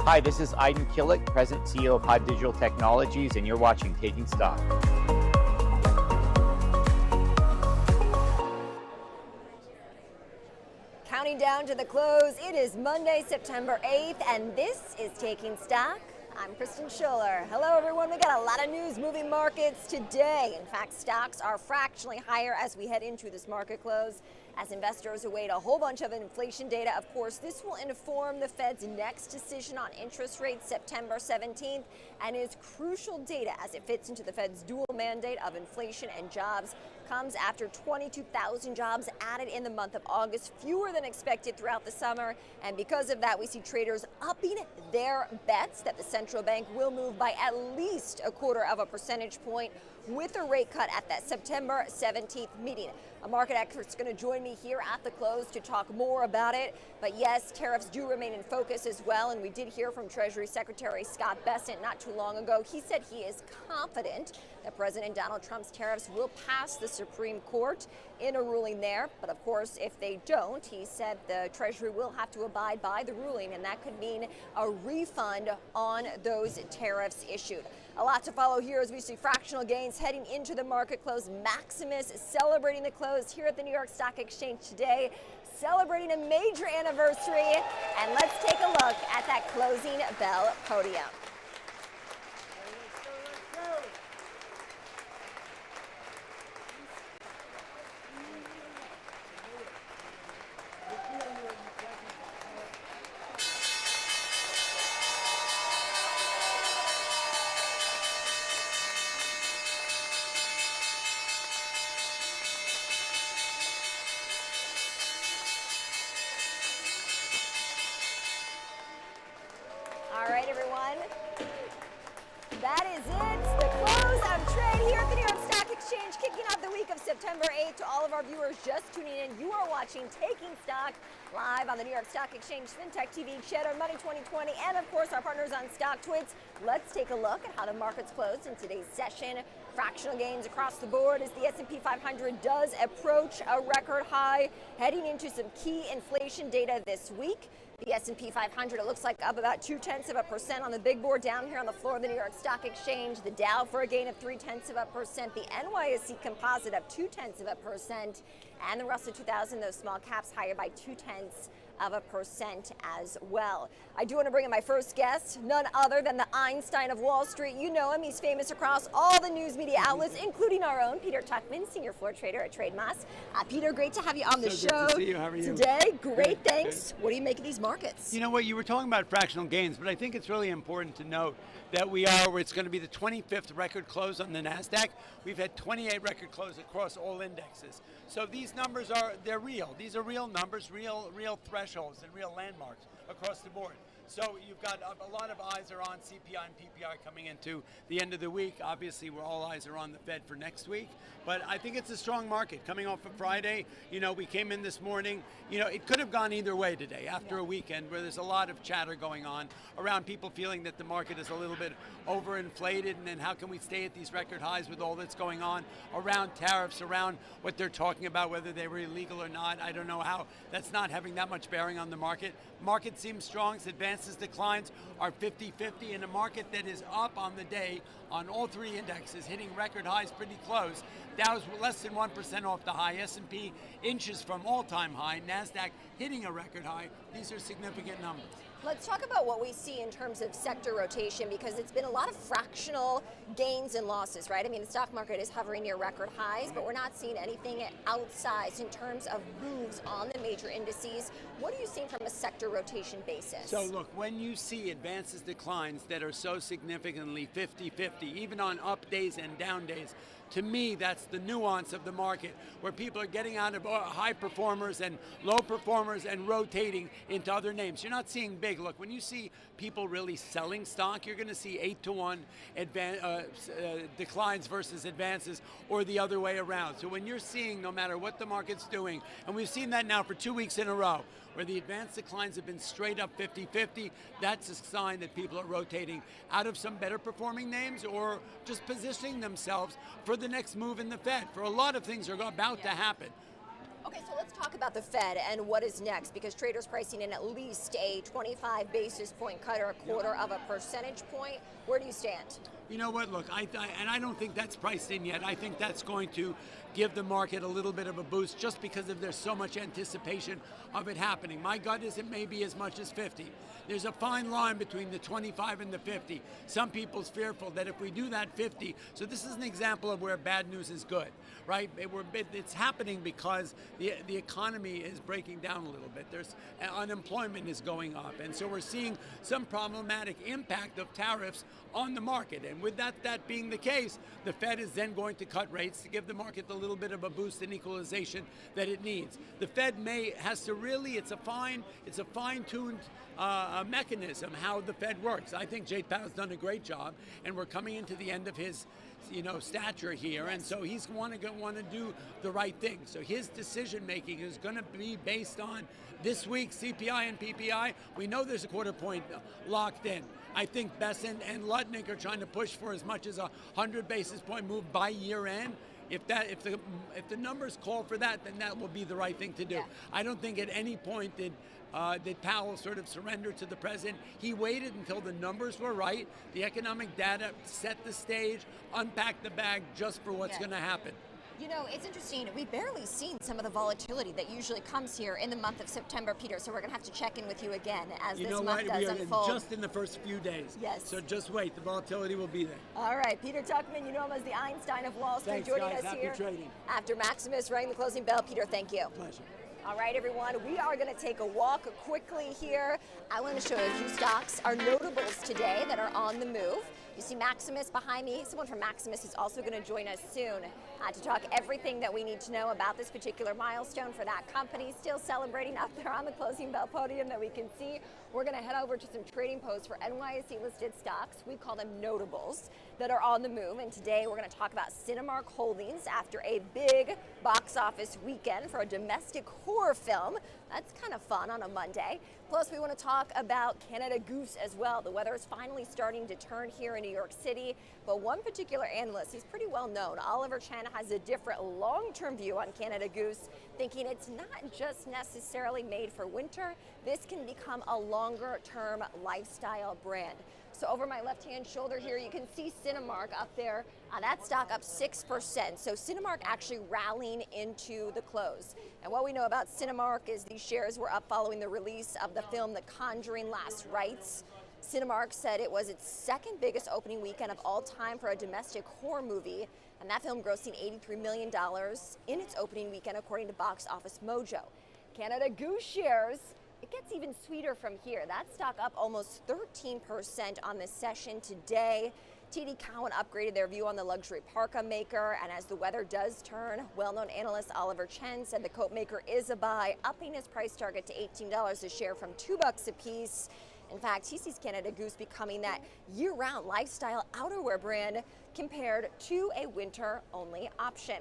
Hi, this is Aydin Kilic, President and CEO of Hive Digital Technologies, and you're watching Taking Stock. Counting down to the close, it is Monday, September 8th, and this is Taking Stock. I'm Kristen Schuller. Hello, everyone. We got a lot of news moving markets today. In fact, stocks are fractionally higher as we head into this market close. As investors await a whole bunch of inflation data, of course, this will inform the Fed's next decision on interest rates September 17th and is crucial data as it fits into the Fed's dual mandate of inflation and jobs. Comes after 22,000 jobs added in the month of August, fewer than expected throughout the summer. And because of that, we see traders upping their bets that the central bank will move by at least a quarter of a percentage point with a rate cut at that September 17th meeting. A market expert is going to join me here at the close to talk more about it. But yes, tariffs do remain in focus as well. And we did hear from Treasury Secretary Scott Bessent not too long ago. He said he is confident that President Donald Trump's tariffs will pass the Supreme Court in a ruling there. But of course, if they don't, he said the Treasury will have to abide by the ruling, and that could mean a refund on those tariffs issued. A lot to follow here as we see fractional gains heading into the market close. Maximus celebrating the close here at the New York Stock Exchange today, celebrating a major anniversary. And let's take a look at that closing bell podium. All right, everyone. That is it. The close of trade here at the New York Stock Exchange, kicking off the week of September 8th. To all of our viewers just tuning in, you are watching Taking Stock live on the New York Stock Exchange, FinTech TV, Cheddar, Money 2020, and of course our partners on StockTwits. Let's take a look at how the markets closed in today's session. Fractional gains across the board as the S&P 500 does approach a record high, heading into some key inflation data this week. The S&P 500, it looks like up about 0.2% on the big board down here on the floor of the New York Stock Exchange. The Dow for a gain of 0.3%. The NYSE Composite up 0.2%. And the Russell 2000, those small caps, higher by 0.2% as well. I do want to bring in my first guest, none other than the Einstein of Wall Street. You know him. He's famous across all the news media outlets, including our own, Peter Tuchman, senior floor trader at TradeMas. Peter, great to have you on the show. Good to see you. How are you? Today. Great, thanks. What do you make of these markets? You know what, you were talking about fractional gains, but I think it's really important to note that it's going to be the 25th record close on the NASDAQ. We've had 28 record closes across all indexes. So these numbers they're real. These are real numbers, real thresholds and real landmarks across the board. So you've got a lot of eyes are on CPI and PPI coming into the end of the week. Obviously, all eyes are on the Fed for next week. But I think it's a strong market coming off of Friday. You know, we came in this morning. You know, it could have gone either way today after a weekend where there's a lot of chatter going on around people feeling that the market is a little bit overinflated, and then how can we stay at these record highs with all that's going on around tariffs, around what they're talking about, whether they were illegal or not. I don't know how that's not having that much bearing on the market. Market seems strong. Advances, declines are 50-50 in a market that is up on the day on all three indexes, hitting record highs pretty close. Dow's less than 1% off the high. S&P inches from all-time high. NASDAQ hitting a record high. These are significant numbers. Let's talk about what we see in terms of sector rotation, because it's been a lot of fractional gains and losses, right? I mean, the stock market is hovering near record highs, but we're not seeing anything outsized in terms of moves on the major indices. What are you seeing from a sector rotation basis? So look, when you see advances, declines that are so significantly 50-50, even on up days and down days, to me, that's the nuance of the market, where people are getting out of high performers and low performers and rotating into other names. You're not seeing big. Look, when you see people really selling stock, you're going to see 8-to-1 declines versus advances, or the other way around. So when you're seeing, no matter what the market's doing, and we've seen that now for 2 weeks in a row, where the advanced declines have been straight up 50-50, that's a sign that people are rotating out of some better performing names or just positioning themselves for the next move in the Fed. For a lot of things are about to happen. Okay, so let's talk about the Fed and what is next, because traders pricing in at least a 25 basis point cut or a quarter of a percentage point. Where do you stand? You know what? Look, I don't think that's priced in yet. I think that's going to give the market a little bit of a boost just because there's so much anticipation of it happening. My gut is it may be as much as 50. There's a fine line between the 25 and the 50. Some people's fearful that if we do that 50, so this is an example of where bad news is good, right? It's happening because the economy is breaking down a little bit. There's unemployment is going up, and so we're seeing some problematic impact of tariffs on the market. And with that being the case, the Fed is then going to cut rates to give the market the little bit of a boost and equalization that it needs. The Fed has to really, it's a fine-tuned mechanism how the Fed works. I think Jay Powell's done a great job, and we're coming into the end of his stature here, and so he's want to do the right thing. So his decision making is going to be based on this week's CPI and PPI. We know there's a quarter point locked in. I think Bessent and Lutnick are trying to push for as much as 100 basis point move by year end. If the numbers call for that, then that will be the right thing to do. Yeah. I don't think at any point did Powell sort of surrender to the president. He waited until the numbers were right, the economic data set the stage, unpacked the bag just for what's going to happen. You know, it's interesting. We've barely seen some of the volatility that usually comes here in the month of September, Peter, so we're going to have to check in with you again as this month does unfold. Just in the first few days. Yes. So just wait. The volatility will be there. All right. Peter Tuchman, you know him as the Einstein of Wall Street, Thanks, joining guys. us Happy here trading. after Maximus rang the closing bell. Peter, thank you. Pleasure. All right, everyone, we are going to take a walk quickly here. I want to show you a few stocks, our notables today that are on the move. You see Maximus behind me. Someone from Maximus is also going to join us soon to talk everything that we need to know about this particular milestone for that company. Still celebrating up there on the closing bell podium that we can see. We're going to head over to some trading posts for NYSE listed stocks. We call them notables that are on the move. And today we're going to talk about Cinemark Holdings after a big box office weekend for a domestic horror film. That's kind of fun on a Monday. Plus, we want to talk about Canada Goose as well. The weather is finally starting to turn here in New York City, but one particular analyst, he's pretty well known, Oliver Chen, has a different long-term view on Canada Goose, thinking it's not just necessarily made for winter. This can become a longer-term lifestyle brand. So over my left-hand shoulder here, you can see Cinemark up there. That stock up 6%. So Cinemark actually rallying into the close. And what we know about Cinemark is these shares were up following the release of the film The Conjuring Last Rites. Cinemark said it was its second biggest opening weekend of all time for a domestic horror movie. And that film grossing $83 million in its opening weekend, according to Box Office Mojo. Canada Goose shares, it gets even sweeter from here. That stock up almost 13% on this session today. TD Cowen upgraded their view on the luxury parka maker, and as the weather does turn, well-known analyst Oliver Chen said the coat maker is a buy, upping his price target to $18 a share from $2 a piece. In fact, he sees Canada Goose becoming that year-round lifestyle outerwear brand compared to a winter-only option.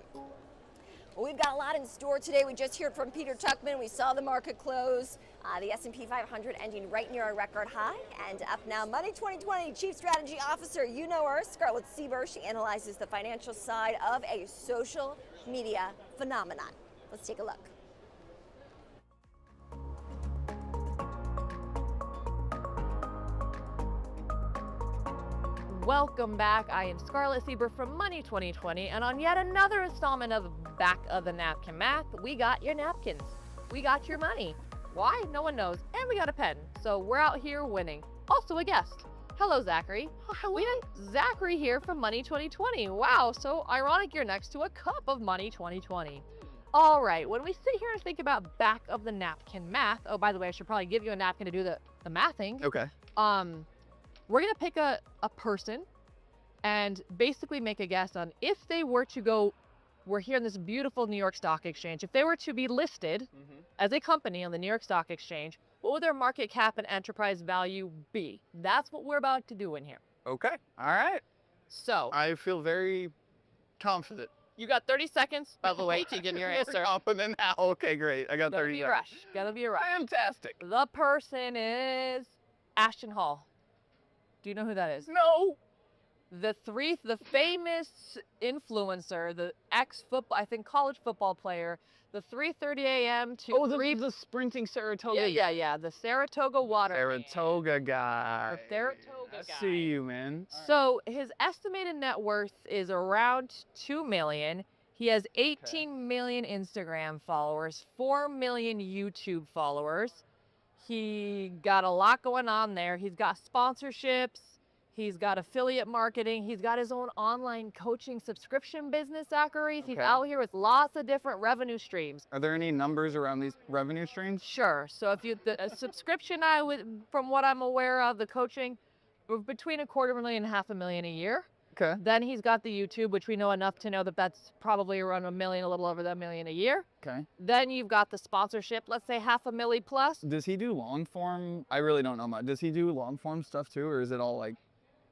Well, we've got a lot in store today. We just heard from Peter Tuchman. We saw the market close. The S&P 500 ending right near a record high. And up now, Money 2020 Chief Strategy Officer, you know her, Scarlett Sieber. She analyzes the financial side of a social media phenomenon. Let's take a look. Welcome back. I am Scarlett Sieber from Money 2020, and on yet another installment of Back of the Napkin Math, we got your napkins. We got your money. Why? No one knows. And we got a pen. So we're out here winning. Also a guest. Hello, Zachary. Hello. We have Zachary here from Money 2020. Wow, so ironic you're next to a cup of Money 2020. All right, when we sit here and think about back of the napkin math, oh, by the way, I should probably give you a napkin to do the mathing. Okay. We're going to pick a person and basically make a guess on if they were to go, we're here in this beautiful New York Stock Exchange, if they were to be listed as a company on the New York Stock Exchange, what would their market cap and enterprise value be? That's what we're about to do in here. Okay. All right. So, I feel very confident. you got 30 seconds, by the way, to give your answer. Confident now. Okay, great. I got Gotta 30 be a seconds. rush. Gotta be a rush. Fantastic. The person is Ashton Hall. Do you know who that is? No. the famous influencer, the ex-football, I think college football player, the 3:30 a.m. to Oh, 3. the sprinting Saratoga. Yeah. The Saratoga water. Saratoga guy. The Saratoga I guy. see you, man. So his estimated net worth is around 2 million. He has 18 million Instagram followers, 4 million YouTube followers. He got a lot going on there. He's got sponsorships. He's got affiliate marketing. He's got his own online coaching subscription business, Zachary. He's Okay. out here with lots of different revenue streams. Are there any numbers around these revenue streams? Sure. So if you the a subscription, from what I'm aware of, the coaching, between $250,000 and $500,000 a year. Okay. Then he's got the YouTube, which we know enough to know that that's probably around $1 million, a little over that $1 million a year. Okay. Then you've got the sponsorship, let's say $500,000 plus. Does he do long form? I really don't know much. Does he do long form stuff too, or is it all like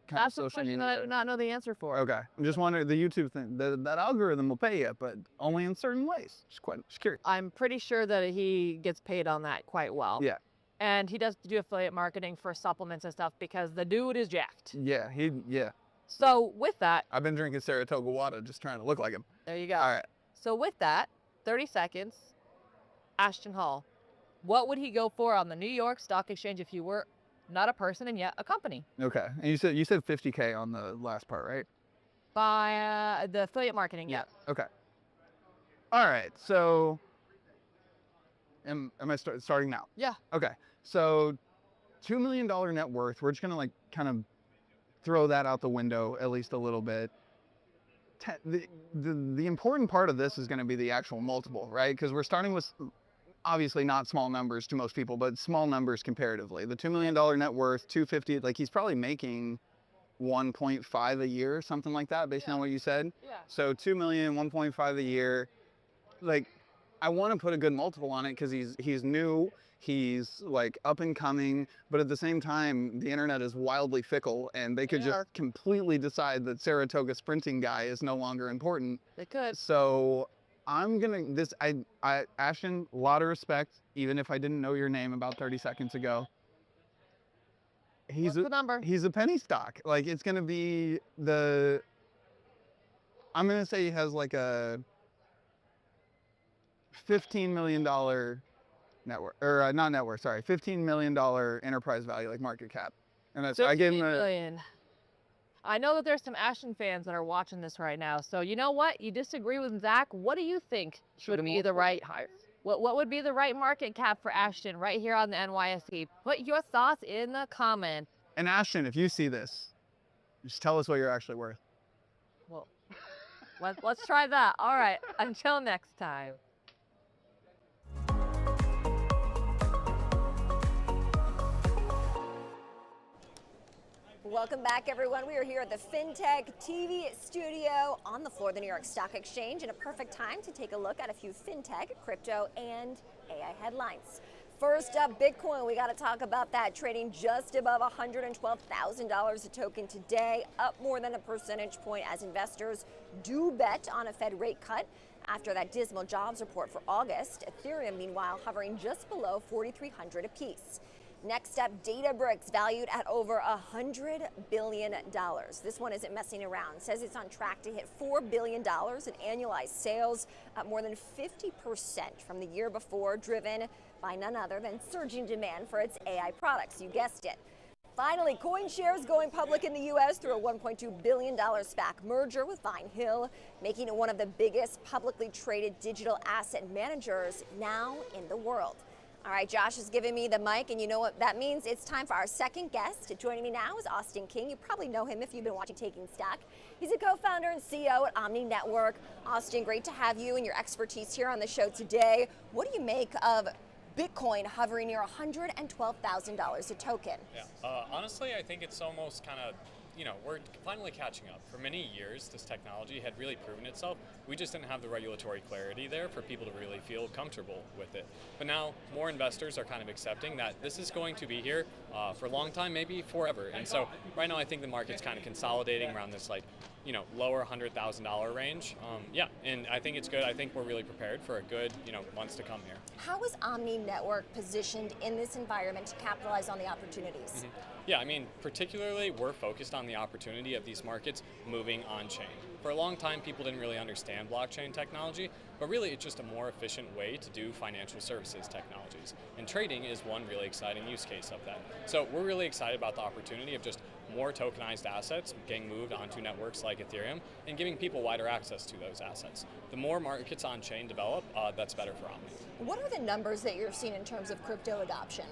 kind That's of a social question media? that I do not know the answer for. Okay. I'm just wondering, the YouTube thing, that algorithm will pay you, but only in certain ways. Just curious. I'm pretty sure that he gets paid on that quite well. Yeah. And he does do affiliate marketing for supplements and stuff because the dude is jacked. Yeah. So with that, I've been drinking Saratoga water just trying to look like him. there you go. All right. So with that, 30 seconds, Ashton Hall, what would he go for on the New York Stock Exchange if you were not a person and yet a company? Okay. And you said 50K on the last part, right? By the affiliate marketing, yeah. Okay. All right. So am I starting now? Yeah. Okay. So $2 million net worth. We're just gonna like kind of throw that out the window at least a little bit. The important part of this is going to be the actual multiple, right? Because we're starting with obviously not small numbers to most people, but small numbers comparatively. The $2 million net worth, 250, like he's probably making 1.5 a year, something like that, based on what you said. Yeah. So 2 million, 1.5 a year. Like, I want to put a good multiple on it because he's new, he's like up and coming, but at the same time, the internet is wildly fickle, and they could just completely decide that Saratoga sprinting guy is no longer important. They could. So I'm gonna Ashton, a lot of respect, even if I didn't know your name about 30 seconds ago. What's the number? He's a penny stock. Like, it's gonna be I'm gonna say he has like a $15 million network, or not net worth, sorry, $15 million enterprise value, like market cap. And that's, I gave him 15 a, million. I know that there's some Ashton fans that are watching this right now. So you know what? You disagree with Zach. What do you think should be the right hire? What would be the right market cap for Ashton right here on the NYSE? Put your thoughts in the comments. and Ashton, if you see this, just tell us what you're actually worth. Well, let's try that. All right. Until next time. Welcome back, everyone. We are here at the FinTech TV studio on the floor of the New York Stock Exchange, and a perfect time to take a look at a few FinTech, crypto, and AI headlines. First up, Bitcoin. We got to talk about that, trading just above $112,000 a token today, up more than a percentage point as investors do bet on a Fed rate cut after that dismal jobs report for August. Ethereum, meanwhile, hovering just below $4,300 apiece. Next up, Databricks, valued at over $100 billion. This one isn't messing around. It says it's on track to hit $4 billion in annualized sales, up more than 50% from the year before, driven by none other than surging demand for its AI products. You guessed it. Finally, CoinShares going public in the U.S. through a $1.2 billion SPAC merger with Vine Hill, making it one of the biggest publicly traded digital asset managers now in the world. All right, Josh is giving me the mic, and you know what that means? It's time for our second guest. Joining me now is Austin King. You probably know him if you've been watching Taking Stock. He's a co-founder and CEO at Omni Network. Austin, great to have you and your expertise here on the show today. What do you make of Bitcoin hovering near $112,000 a token? Yeah, honestly, I think it's almost kind of, we're finally catching up. For many years, this technology had really proven itself. We just didn't have the regulatory clarity there for people to really feel comfortable with it. But now, more investors are kind of accepting that this is going to be here for a long time, maybe forever. And so, right now, I think the market's kind of consolidating around this lower $100,000 range. Yeah, and I think it's good. I think we're really prepared for a good, months to come here. How is Omni Network positioned in this environment to capitalize on the opportunities? Yeah, I mean, particularly we're focused on the opportunity of these markets moving on-chain. For a long time, people didn't really understand blockchain technology, but really it's just a more efficient way to do financial services technologies. And trading is one really exciting use case of that. So we're really excited about the opportunity of just more tokenized assets getting moved onto networks like Ethereum and giving people wider access to those assets. The more markets on-chain develop, that's better for Omni. What are the numbers that you're seeing in terms of crypto adoption?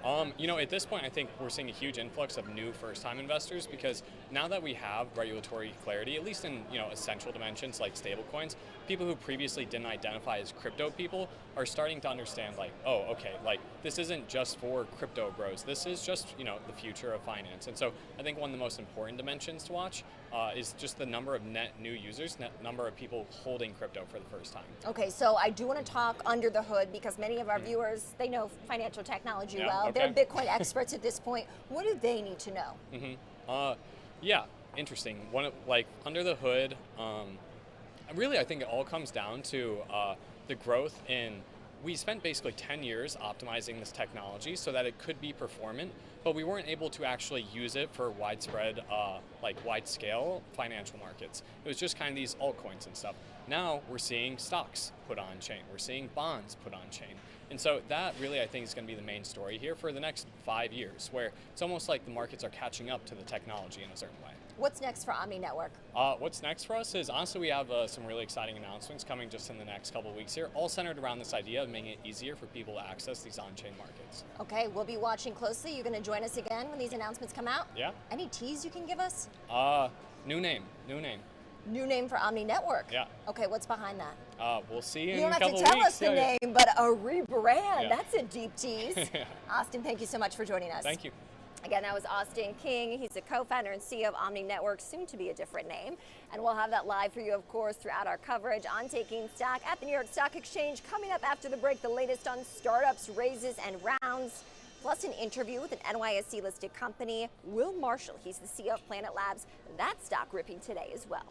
At this point, I think we're seeing a huge influx of new first-time investors because now that we have regulatory clarity, at least in essential dimensions like stablecoins, people who previously didn't identify as crypto people are starting to understand oh, okay, this isn't just for crypto bros. This is just the future of finance. And so I think one of the most important dimensions to watch is just the number of net new users, net number of people holding crypto for the first time. Okay, so I do want to talk under the hood because many of our viewers, they know financial technology well. Okay. They're Bitcoin experts at this point. What do they need to know? Yeah, interesting. Under the hood, really I think it all comes down to the growth in, we spent basically 10 years optimizing this technology so that it could be performant, but we weren't able to actually use it for widespread, wide scale financial markets. It was just kind of these altcoins and stuff. Now we're seeing stocks put on chain. We're seeing bonds put on chain. And so that really, I think, is going to be the main story here for the next 5 years, where it's almost like the markets are catching up to the technology in a certain way. What's next for Omni Network? What's next for us is, honestly, we have some really exciting announcements coming just in the next couple of weeks here, all centered around this idea of making it easier for people to access these on-chain markets. Okay, we'll be watching closely. You're going to join us again when these announcements come out? Yeah. Any tease you can give us? New name. New name for Omni Network? Yeah. Okay, what's behind that? We'll see in You a don't have couple to tell weeks. us the name, but a rebrand. Yeah. That's a deep tease. Austin, thank you so much for joining us. Thank you. Again, that was Austin King. He's the co-founder and CEO of Omni Network, soon to be a different name. And we'll have that live for you, of course, throughout our coverage on Taking Stock at the New York Stock Exchange. Coming up after the break, the latest on startups, raises, and rounds, plus an interview with an NYSE-listed company, Will Marshall. He's the CEO of Planet Labs. That stock ripping today as well.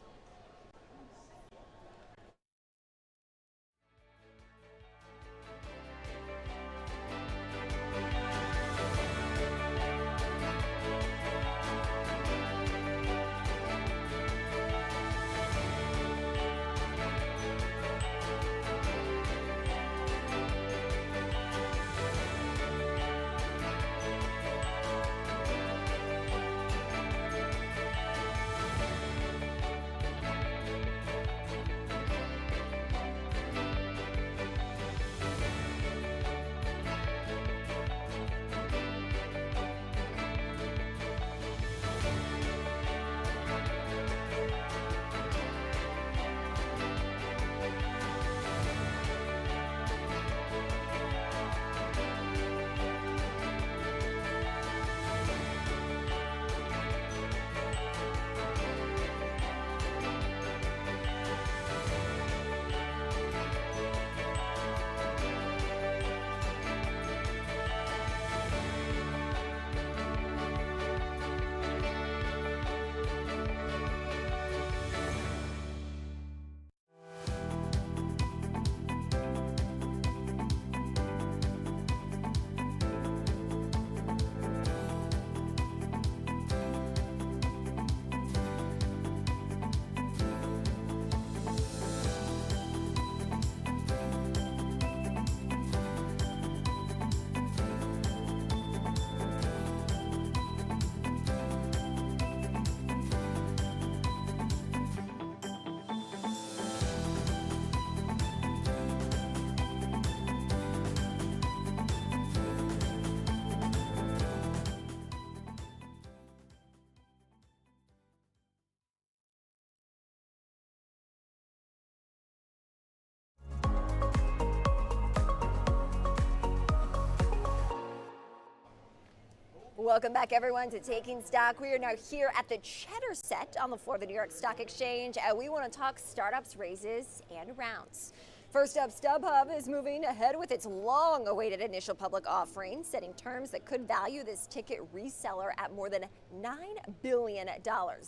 Welcome back, everyone, to Taking Stock. We are now here at the Cheddar Set on the floor of the New York Stock Exchange. We want to talk startups, raises, and rounds. First up, StubHub is moving ahead with its long-awaited initial public offering, setting terms that could value this ticket reseller at more than $9 billion.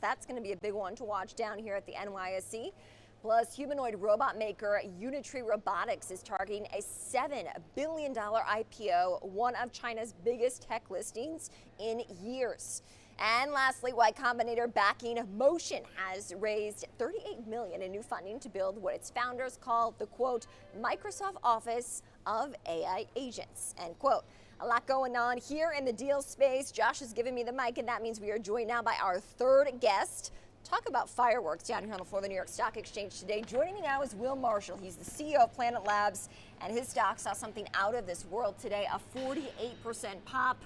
That's going to be a big one to watch down here at the NYSE. Plus, humanoid robot maker Unitree Robotics is targeting a $7 billion IPO, one of China's biggest tech listings in years. And lastly, Y Combinator backing Motion has raised $38 million in new funding to build what its founders call the, quote, Microsoft Office of AI agents, end quote. A lot going on here in the deal space. Josh has given me the mic, and that means we are joined now by our third guest. Talk about fireworks down here on the floor of the New York Stock Exchange today. Joining me now is Will Marshall. He's the CEO of Planet Labs, and his stock saw something out of this world today, a 48% pop.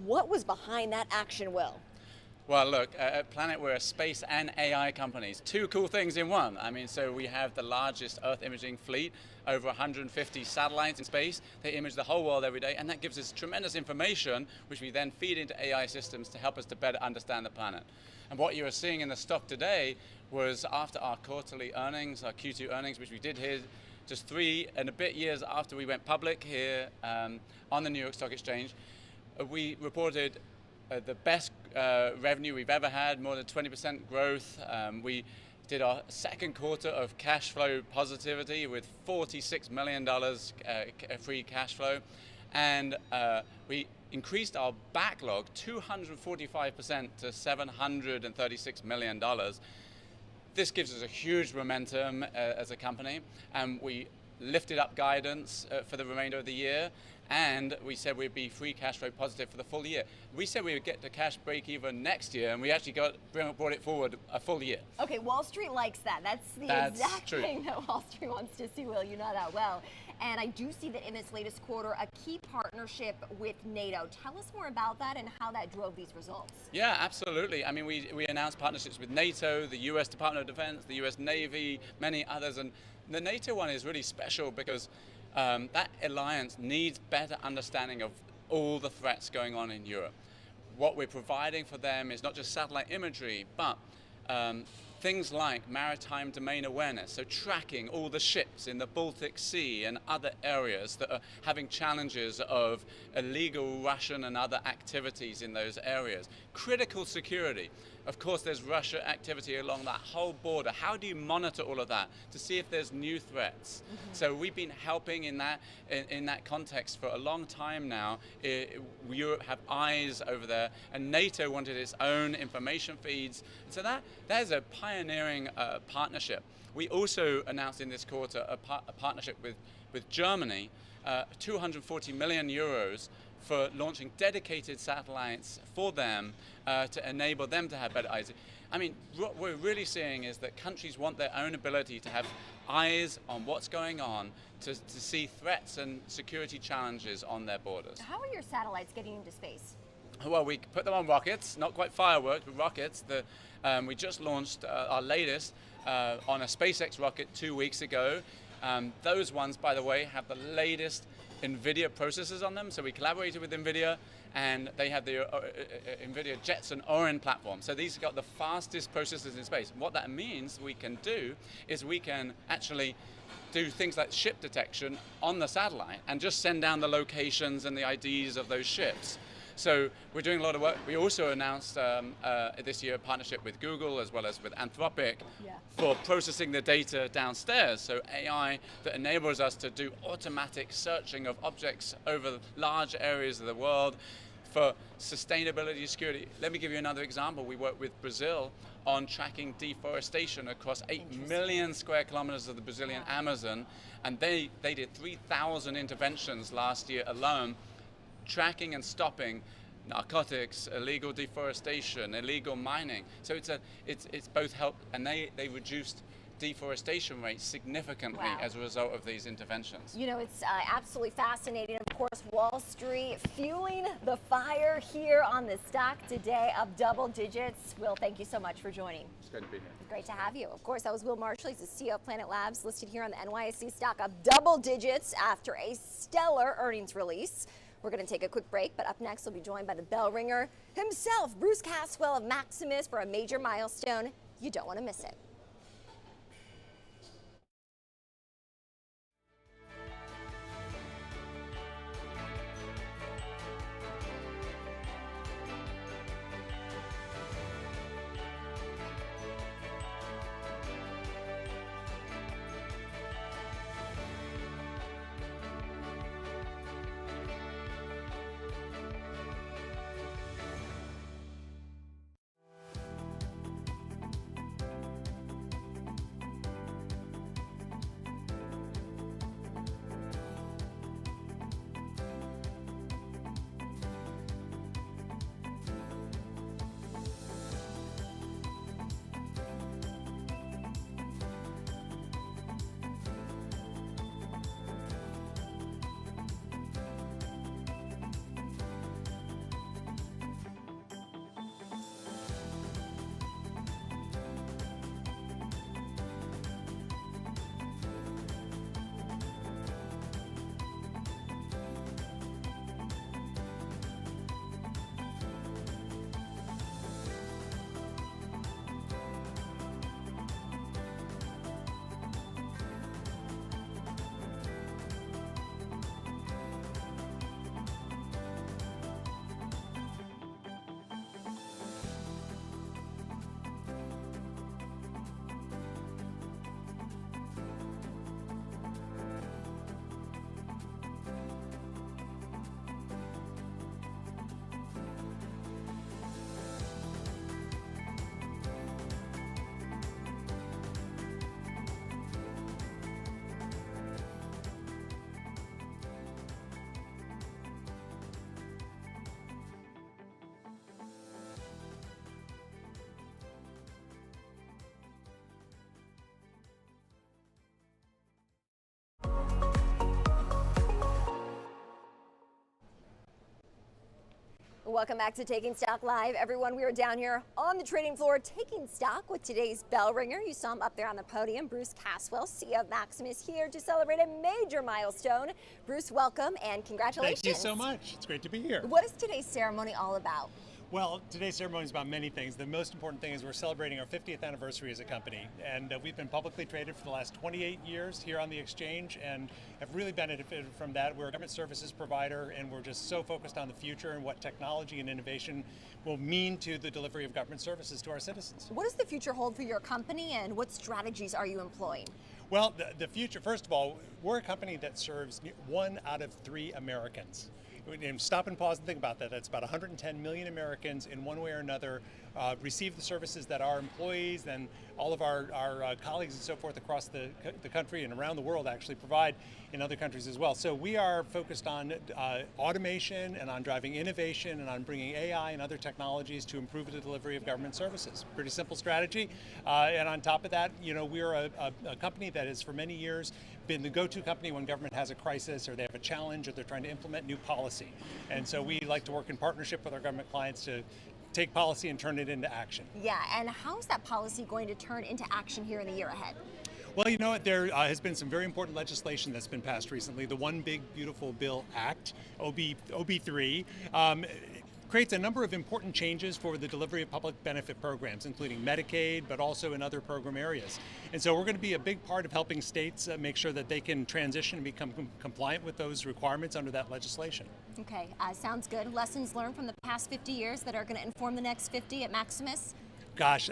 What was behind that action, Will? Well, look, at Planet, we're a space and AI companies. Two cool things in one. I mean, so we have the largest Earth imaging fleet, over 150 satellites in space. They image the whole world every day, and that gives us tremendous information, which we then feed into AI systems to help us to better understand the planet. And what you are seeing in the stock today was after our quarterly earnings, our Q2 earnings, which we did here just 3 and a bit years after we went public here on the New York Stock Exchange, we reported the best revenue we've ever had, more than 20% growth. We did our second quarter of cash flow positivity with $46 million free cash flow. And we increased our backlog 245% to $736 million. This gives us a huge momentum as a company, and we lifted up guidance for the remainder of the year, and we said we'd be free cash flow positive for the full year. We said we would get to cash break even next year, and we actually brought it forward a full year. Okay, Wall Street likes that. That's the exact thing that Wall Street wants to see, Will. You know that well. And I do see that in this latest quarter, a key partnership with NATO. Tell us more about that and how that drove these results. Yeah, absolutely. I mean, we announced partnerships with NATO, the US Department of Defense, the US Navy, many others. And the NATO one is really special because that alliance needs better understanding of all the threats going on in Europe. What we're providing for them is not just satellite imagery, but things like maritime domain awareness, so tracking all the ships in the Baltic Sea and other areas that are having challenges of illegal Russian and other activities in those areas. Critical security. Of course, there's Russia activity along that whole border. How do you monitor all of that to see if there's new threats? So we've been helping in that context for a long time now. Europe have eyes over there, and NATO wanted its own information feeds. So there's a pioneering partnership. We also announced in this quarter a partnership with Germany, 240 million euros for launching dedicated satellites for them to enable them to have better eyes. I mean, what we're really seeing is that countries want their own ability to have eyes on what's going on, to see threats and security challenges on their borders. How are your satellites getting into space? Well, we put them on rockets, not quite fireworks, but rockets. We just launched our latest on a SpaceX rocket 2 weeks ago. Those ones, by the way, have the latest NVIDIA processors on them. So we collaborated with NVIDIA, and they have the NVIDIA Jetson Orin platform. So these have got the fastest processors in space. What that means we can do is we can actually do things like ship detection on the satellite and just send down the locations and the IDs of those ships. So we're doing a lot of work. We also announced this year a partnership with Google as well as with Anthropic for processing the data downstairs. So AI that enables us to do automatic searching of objects over large areas of the world for sustainability and security. Let me give you another example. We work with Brazil on tracking deforestation across 8 million square kilometers of the Brazilian Amazon, and they did 3,000 interventions last year alone, tracking and stopping narcotics, illegal deforestation, illegal mining. So it's both help, and they reduced deforestation rates significantly as a result of these interventions. You know, it's absolutely fascinating. Of course, Wall Street fueling the fire here on the stock today, up double digits. Will, thank you so much for joining. It's great to be here. Great to have you. Of course, that was Will Marshall. He's the CEO of Planet Labs, listed here on the NYSE, stock up double digits after a stellar earnings release. We're going to take a quick break, but up next we'll be joined by the bell ringer himself, Bruce Caswell of Maximus, for a major milestone. You don't want to miss it. Welcome back to Taking Stock Live. Everyone, we are down here on the trading floor taking stock with today's bell ringer. You saw him up there on the podium, Bruce Caswell, CEO of Maximus, here to celebrate a major milestone. Bruce, welcome and congratulations. Thank you so much. It's great to be here. What is today's ceremony all about? Well, today's ceremony is about many things. The most important thing is we're celebrating our 50th anniversary as a company, and we've been publicly traded for the last 28 years here on the exchange and have really benefited from that. We're a government services provider, and we're just so focused on the future and what technology and innovation will mean to the delivery of government services to our citizens. What does the future hold for your company, and what strategies are you employing? Well, the future, first of all, we're a company that serves 1 out of 3 Americans. And stop and pause and think about that. That's about 110 million Americans in one way or another receive the services that our employees and all of our colleagues and so forth across the country and around the world actually provide in other countries as well. So we are focused on automation and on driving innovation and on bringing AI and other technologies to improve the delivery of government services. Pretty simple strategy. And on top of that, you know, we're a company that has for many years been the go-to company when government has a crisis or they have a challenge or they're trying to implement new policy. And so we like to work in partnership with our government clients to take policy and turn it into action. Yeah, and how is that policy going to turn into action here in the year ahead? Well, you know what, there has been some very important legislation that's been passed recently. The One Big Beautiful Bill Act, OB3, creates a number of important changes for the delivery of public benefit programs, including Medicaid, but also in other program areas. And so we're going to be a big part of helping states make sure that they can transition and become compliant with those requirements under that legislation. Okay, sounds good. Lessons learned from the past 50 years that are going to inform the next 50 at Maximus? Gosh,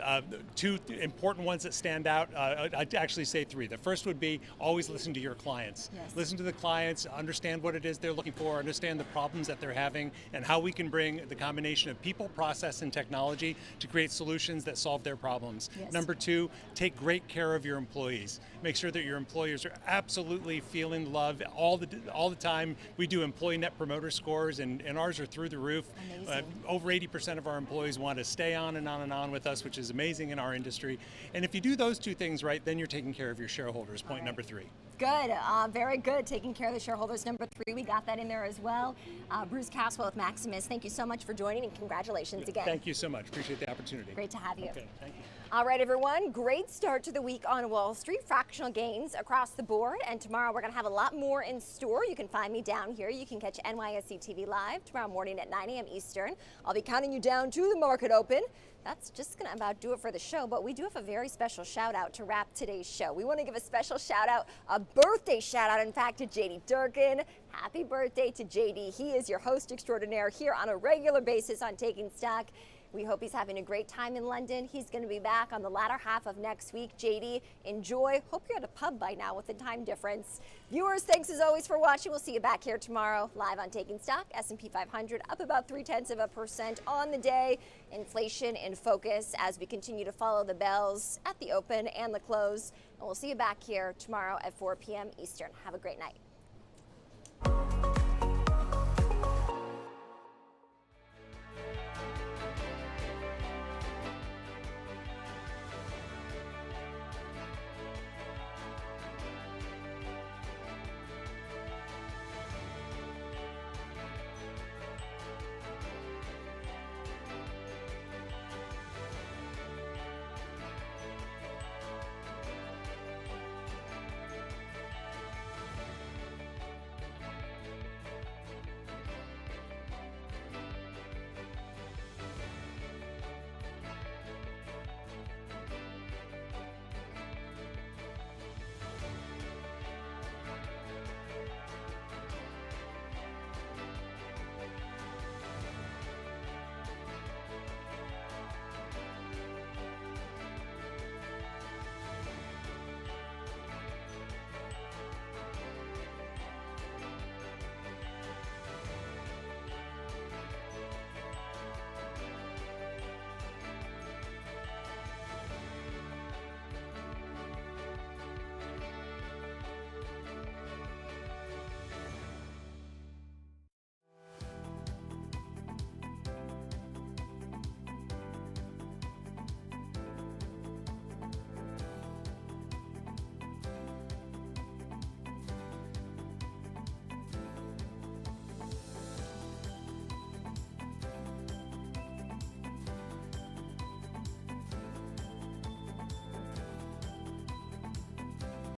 2 important ones that stand out, I'd actually say 3. The first would be always listen to your clients. Yes. Listen to the clients, understand what it is they're looking for, understand the problems that they're having, and how we can bring the combination of people, process, and technology to create solutions that solve their problems. Yes. Number 2, take great care of your employees. Make sure that your employees are absolutely feeling love all the time. We do employee net promoter scores, and ours are through the roof. Amazing. Over 80% of our employees want to stay on and on and on with us, which is amazing in our industry. And if you do those 2 things right, then you're taking care of your shareholders, point number 3. Good, very good. Taking care of the shareholders, number 3. We got that in there as well. Bruce Caswell with Maximus, thank you so much for joining and congratulations again. Thank you so much. Appreciate the opportunity. Great to have you. Okay, thank you. All right, everyone, great start to the week on Wall Street. Fractional gains across the board. And tomorrow we're going to have a lot more in store. You can find me down here. You can catch NYSE TV live tomorrow morning at 9 a.m. Eastern. I'll be counting you down to the market open. That's just going to about do it for the show, but we do have a very special shout out to wrap today's show. We want to give a special shout out, a birthday shout out, in fact, to JD Durkin. Happy birthday to JD. He is your host extraordinaire here on a regular basis on Taking Stock. We hope he's having a great time in London. He's going to be back on the latter half of next week. JD, enjoy. Hope you're at a pub by now with the time difference. Viewers, thanks as always for watching. We'll see you back here tomorrow live on Taking Stock. S&P 500 up about 0.3% on the day. Inflation in focus as we continue to follow the bells at the open and the close. And we'll see you back here tomorrow at 4 p.m. Eastern. Have a great night.